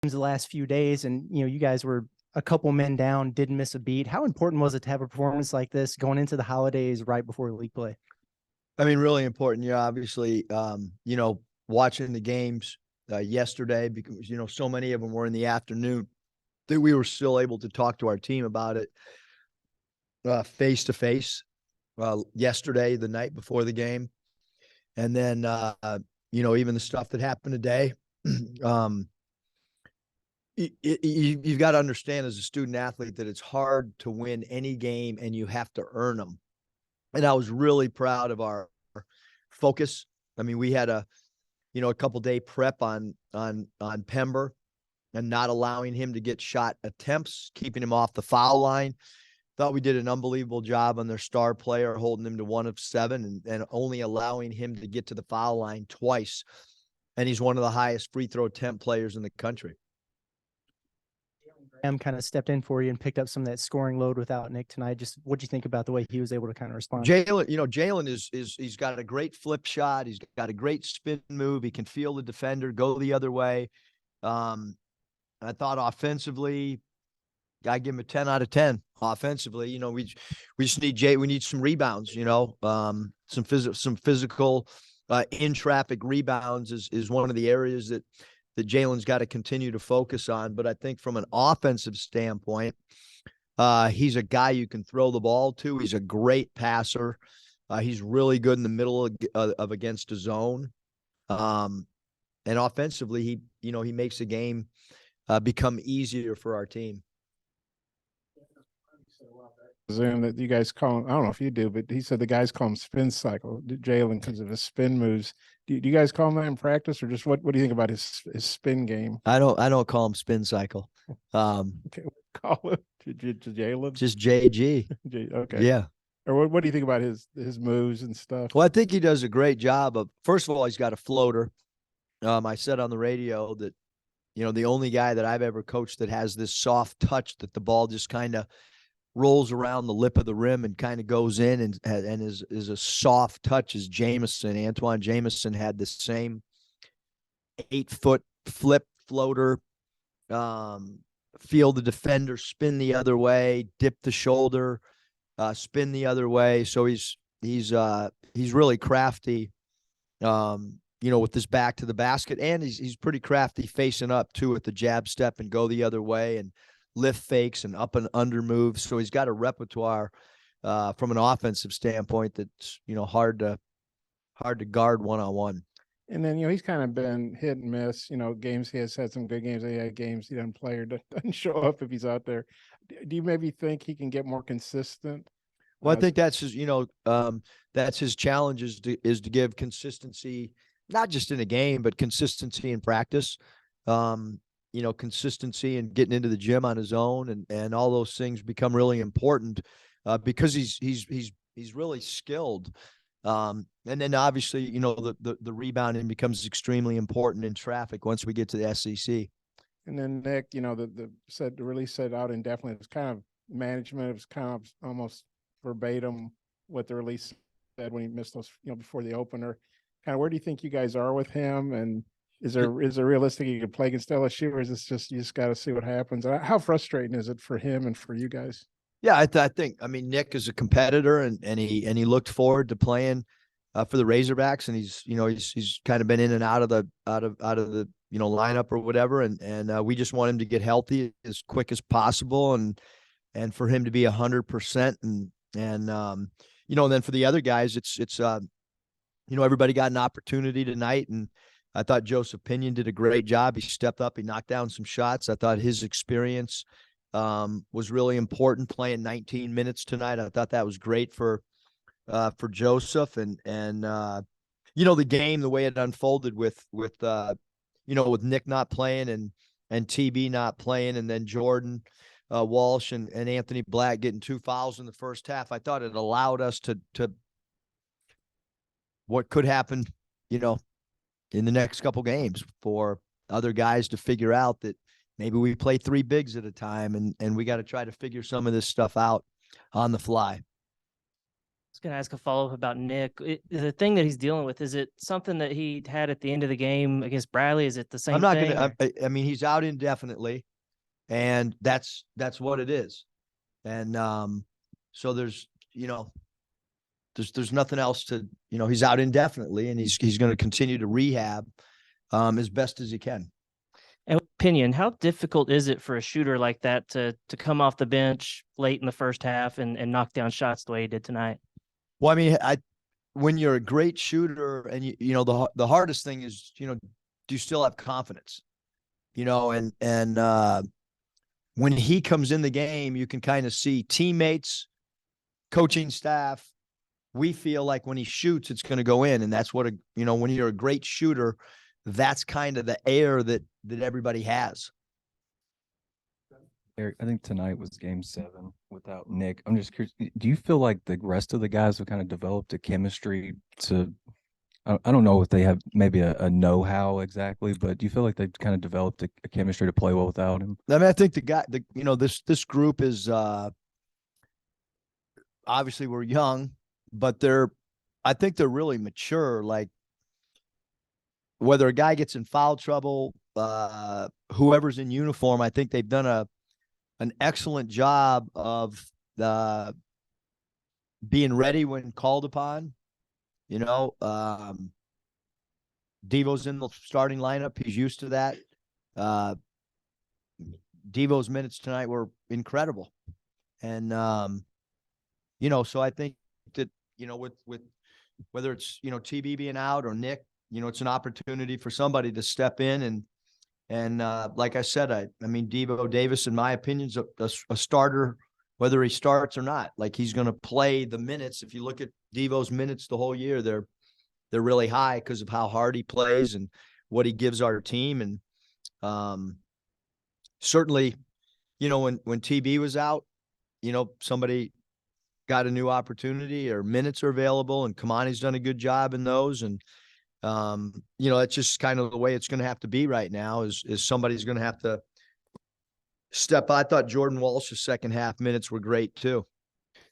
the last few days, and you guys were a couple men down, didn't miss a beat. How important was it to have a performance like this going into the holidays right before league play? I mean, really important. Yeah, obviously, watching the games yesterday, because so many of them were in the afternoon, that we were still able to talk to our team about it face to face yesterday, the night before the game, and then even the stuff that happened today. You've got to understand as a student athlete that it's hard to win any game and you have to earn them. And I was really proud of our focus. I mean, we had a couple day prep on Pember and not allowing him to get shot attempts, keeping him off the foul line. Thought we did an unbelievable job on their star player, holding him to 1 of 7 and only allowing him to get to the foul line twice. And he's one of the highest free throw attempt players in the country. Kind of stepped in for you and picked up some of that scoring load without Nick tonight. Just what'd you think about the way he was able to kind of respond? Jalen is he's got a great flip shot. He's got a great spin move. He can feel the defender, go the other way. I thought offensively, I give him a 10 out of 10 offensively. We just need we need some rebounds, some physical in traffic rebounds is one of the areas that Jalen's got to continue to focus on. But I think from an offensive standpoint, he's a guy you can throw the ball to. He's a great passer. He's really good in the middle of against a zone. And offensively, he makes the game become easier for our team. Zoom that you guys call him, I don't know if you do, but he said the guys call him spin cycle, Jalen, because of his spin moves. Do you guys call him that in practice, or just what do you think about his spin game? I don't call him spin cycle. Okay, call it Jalen. Just JG. Okay. Yeah. Or what do you think about his moves and stuff? Well, I think he does a great job of, first of all, he's got a floater. I said on the radio that, the only guy that I've ever coached that has this soft touch that the ball just kind of rolls around the lip of the rim and kind of goes in and is a soft touch as Jamison. Antoine Jamison had the same 8-foot flip floater, feel the defender, spin the other way, dip the shoulder, spin the other way. So he's really crafty, with his back to the basket, and he's pretty crafty facing up too with the jab step and go the other way and lift fakes and up and under moves. So he's got a repertoire from an offensive standpoint that's, hard to guard one-on-one. And then, he's kind of been hit and miss, games. He has had some good games. He had games he doesn't play or doesn't show up if he's out there. Do you maybe think he can get more consistent? Well, I think that's his challenge is to give consistency, not just in a game, but consistency in practice. Consistency and getting into the gym on his own and all those things become really important because he's really skilled. And then obviously, the rebounding becomes extremely important in traffic once we get to the SEC. And then Nick, the release said out indefinitely. It was kind of management. It was kind of almost verbatim what the release said when he missed those, before the opener. Kind of where do you think you guys are with him? And is there realistic you could play against LSU, or is this just you just got to see what happens? How frustrating is it for him and for you guys? Yeah, I think Nick is a competitor and he looked forward to playing for the Razorbacks, and he's kind of been in and out of the lineup or whatever, and we just want him to get healthy as quick as possible and for him to be 100% and then for the other guys it's everybody got an opportunity tonight, and I thought Joseph Pinion did a great job. He stepped up. He knocked down some shots. I thought his experience was really important playing 19 minutes tonight. I thought that was great for Joseph and the game, the way it unfolded with Nick not playing and TB not playing, and then Jordan Walsh and Anthony Black getting 2 fouls in the first half. I thought it allowed us to what could happen, in the next couple games for other guys to figure out that maybe we play 3 bigs at a time and we got to try to figure some of this stuff out on the fly. was going to ask a follow-up about Nick. The thing that he's dealing with, is it something that he had at the end of the game against Bradley? Is it the same I'm not thing? I mean, he's out indefinitely, and that's what it is. And so there's nothing else to, he's out indefinitely, and he's going to continue to rehab as best as he can. And opinion, how difficult is it for a shooter like that to come off the bench late in the first half and knock down shots the way he did tonight? Well, I mean, when you're a great shooter, and the hardest thing is, do you still have confidence? And when he comes in the game, you can kind of see teammates, coaching staff. We feel like when he shoots, it's going to go in, and that's what when you're a great shooter, that's kind of the air that everybody has. Eric, I think tonight was game 7 without Nick. I'm just curious, do you feel like the rest of the guys have kind of developed a chemistry to, I don't know if they have maybe a know-how exactly, but do you feel like they've kind of developed a chemistry to play well without him? I mean, I think this group is obviously we're young, but I think they're really mature. Like, whether a guy gets in foul trouble, whoever's in uniform, I think they've done an excellent job of being ready when called upon. Devo's in the starting lineup. He's used to that. Devo's minutes tonight were incredible. And, so I think that, with whether it's, TB being out or Nick, it's an opportunity for somebody to step in and like I said, I mean, Devo Davis, in my opinion, is a starter, whether he starts or not. Like, he's going to play the minutes. If you look at Devo's minutes the whole year, they're really high because of how hard he plays and what he gives our team. And certainly, when TB was out, somebody got a new opportunity or minutes are available, and Kamani's done a good job in those. And it's just kind of the way it's going to have to be right now is somebody's going to have to step. I thought Jordan Walsh's second half minutes were great too.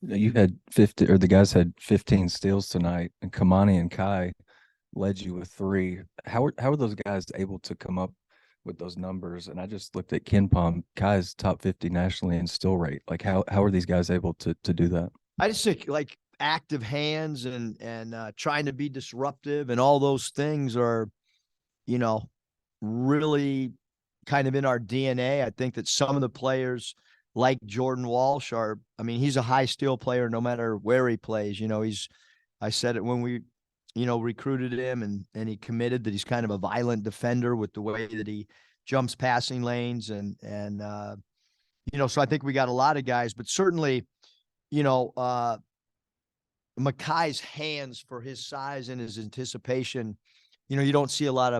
You had 50, or the guys had 15 steals tonight, and Kamani and Kai led you with 3. How are those guys able to come up with those numbers? And I just looked at KenPom. Kai's top 50 nationally in steal rate. Like, how are these guys able to do that? I just think, like, active hands and trying to be disruptive and all those things are, really kind of in our DNA. I think that some of the players like Jordan Walsh he's a high steal player no matter where he plays. I said it when we, recruited him and he committed, that he's kind of a violent defender with the way that he jumps passing lanes so I think we got a lot of guys, but certainly, Makai's hands, for his size and his anticipation, you don't see a lot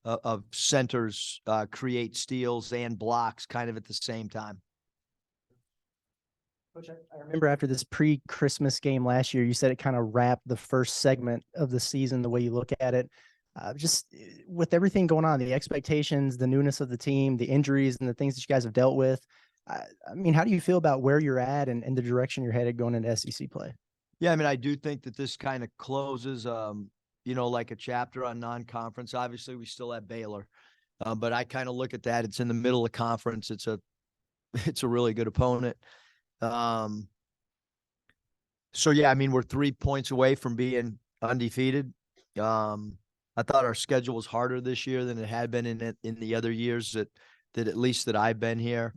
of centers create steals and blocks kind of at the same time. Coach, I remember after this pre-Christmas game last year, you said it kind of wrapped the first segment of the season, the way you look at it. Just with everything going on, the expectations, the newness of the team, the injuries, and the things that you guys have dealt with, I mean, how do you feel about where you're at and the direction you're headed going into SEC play? Yeah, I mean, I do think that this kind of closes, like a chapter on non-conference. Obviously, we still have Baylor, but I kind of look at that. It's in the middle of conference. It's a really good opponent. So yeah, I mean, we're 3 points away from being undefeated. I thought our schedule was harder this year than it had been in the other years that at least that I've been here.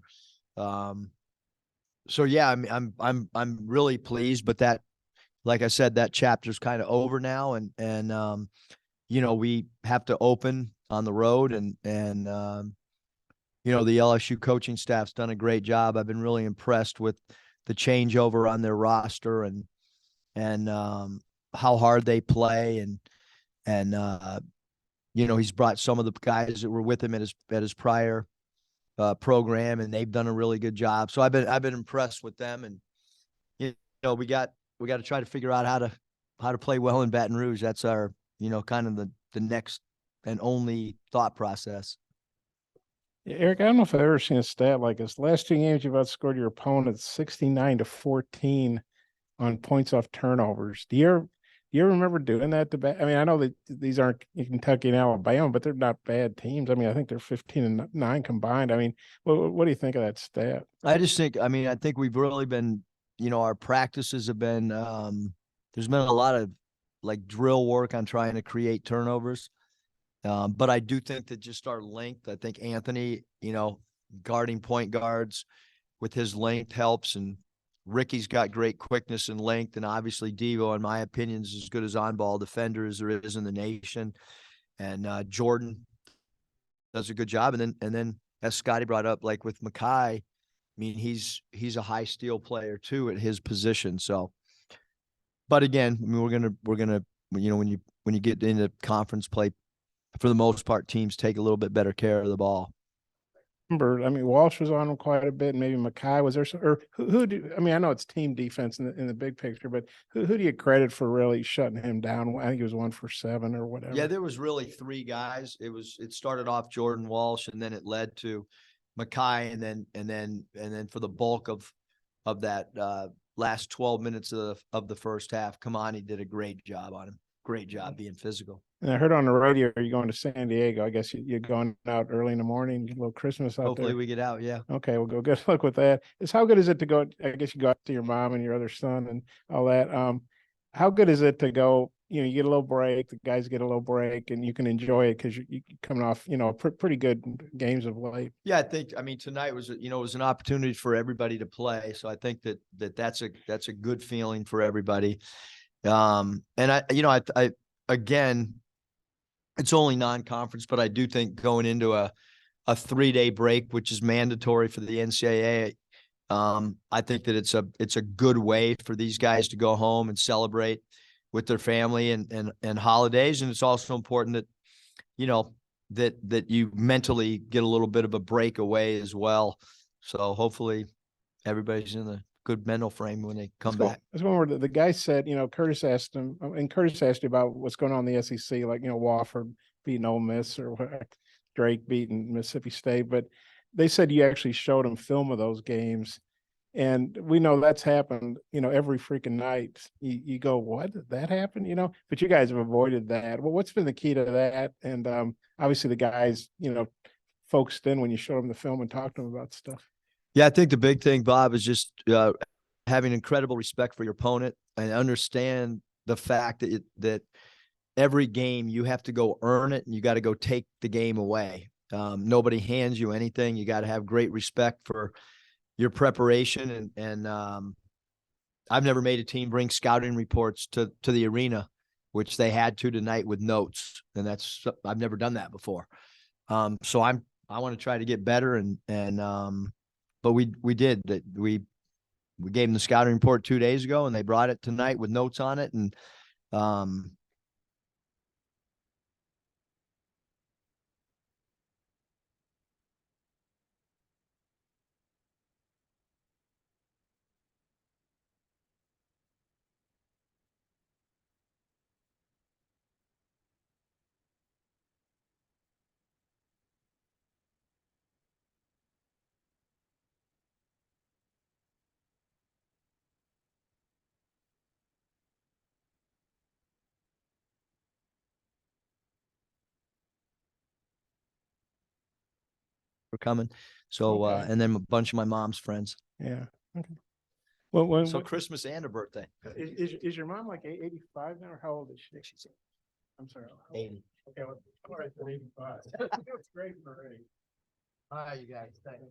So yeah, I mean, I'm really pleased, but that, like I said, that chapter's kind of over now, and we have to open on the road, and the LSU coaching staff's done a great job. I've been really impressed with the changeover on their roster and how hard they play, and he's brought some of the guys that were with him at his prior program, and they've done a really good job. So I've been impressed with them, and we got to try to figure out how to play well in Baton Rouge. That's our, kind of the next and only thought process. Yeah, Eric, I don't know if I've ever seen a stat like this. Last 2 games, you've outscored your opponents 69-14 on points off turnovers. Do you remember doing that I mean, I know that these aren't Kentucky and Alabama, but they're not bad teams. I mean, I think they're 15-9 combined. I mean, what do you think of that stat? I just think, I mean, I think we've really been, our practices have been, there's been a lot of like drill work on trying to create turnovers. But I do think that just our length, I think Anthony, guarding point guards with his length helps. And Ricky's got great quickness and length. And obviously Devo, in my opinion, is as good as on-ball defender as there is in the nation. And Jordan does a good job. And then as Scotty brought up, like with Makai, I mean, he's a high steal player too at his position. So, but again, I mean, we're gonna, when you get into conference play, for the most part, teams take a little bit better care of the ball. I mean, Walsh was on him quite a bit. And maybe Makai was there. Or who do, I mean, I know it's team defense in the big picture, but who do you credit for really shutting him down? I think he was 1 for 7 or whatever. Yeah, there was really 3 guys. It started off Jordan Walsh, and then it led to Makai, and then for the bulk of that last 12 minutes of the first half, Kamani did a great job on him. Great job being physical. And I heard on the radio, you're going to San Diego. I guess you're going out early in the morning, get a little Christmas out Hopefully there. we get out, yeah. Okay, we'll go. Good luck with that. How good is it to go? I guess you go out to your mom and your other son and all that. How good is it to go? You get a little break. The guys get a little break, and you can enjoy it because you're coming off, pretty good games of late. Yeah, I mean, tonight was, it was an opportunity for everybody to play. So I think that's a good feeling for everybody. And I again, it's only non-conference, but I do think going into a 3-day break, which is mandatory for the NCAA, I think that it's a good way for these guys to go home and celebrate with their family and holidays. And it's also important that, that you mentally get a little bit of a break away as well. So hopefully everybody's in a good mental frame when they come back. That's one where the guy said, Curtis asked him, and Curtis asked you about what's going on in the SEC, like, Wofford beating Ole Miss or what, Drake beating Mississippi State. But they said you actually showed him film of those games. And we know that's happened, every freaking night. You go, what? Did that happen? But you guys have avoided that. Well, what's been the key to that? And obviously the guys, focused in when you showed them the film and talked to them about stuff. Yeah, I think the big thing, Bob, is just having incredible respect for your opponent and understand the fact that every game you have to go earn it and you got to go take the game away. Nobody hands you anything. You got to have great respect for your preparation. And I've never made a team bring scouting reports to the arena, which they had to tonight with notes. And I've never done that before. So I want to try to get better but we did that. We gave them the scouting report 2 days ago, and they brought it tonight with notes on it. And we're coming. So, Okay. and then a bunch of my mom's friends. Yeah. Okay. Well, So Christmas and a birthday. is your mom like 85 now, or how old is she? She's I'm sorry. 80. Okay, well, all right, 85. That's great for 80. All right, you guys. Thank you.